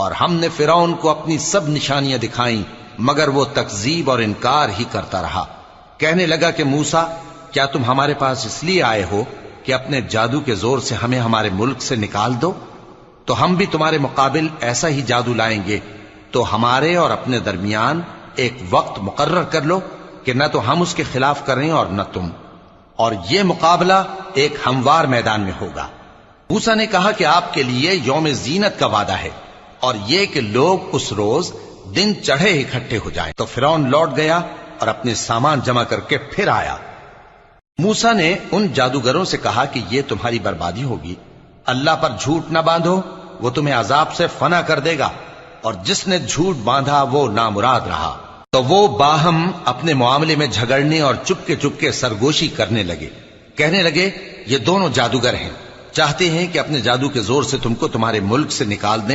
और हमने फिरौन को अपनी सब निशानियां दिखाई, मगर वो तकजीब और इनकार ही करता रहा। कहने लगा कि मूसा, क्या तुम हमारे पास इसलिए आए हो कि अपने जादू के जोर से हमें हमारे मुल्क से निकाल दो? तो हम भी तुम्हारे मुकाबिल ऐसा ही जादू लाएंगे, तो हमारे और अपने दरमियान एक वक्त मुकर्रर कर लो कि न तो हम उसके खिलाफ करें और न तुम, और ये मुकाबला एक हमवार मैदान में होगा। मूसा ने कहा कि आपके लिए यौम जीनत का वादा है और ये कि लोग उस रोज दिन चढ़े इकट्ठे हो जाएं। तो फिरौन लौट गया और अपने सामान जमा करके फिर आया। मूसा ने उन जादूगरों से कहा कि ये तुम्हारी बर्बादी होगी, अल्लाह पर झूठ न बांधो, वो तुम्हें अजाब से फना कर देगा, और जिसने झूठ बांधा वो नामुराद रहा। तो वो बाहम अपने मामले में झगड़ने और चुपके सरगोशी करने लगे। कहने लगे, ये दोनों जादूगर हैं, चाहते हैं कि अपने जादू के जोर से तुमको तुम्हारे मुल्क से निकाल दें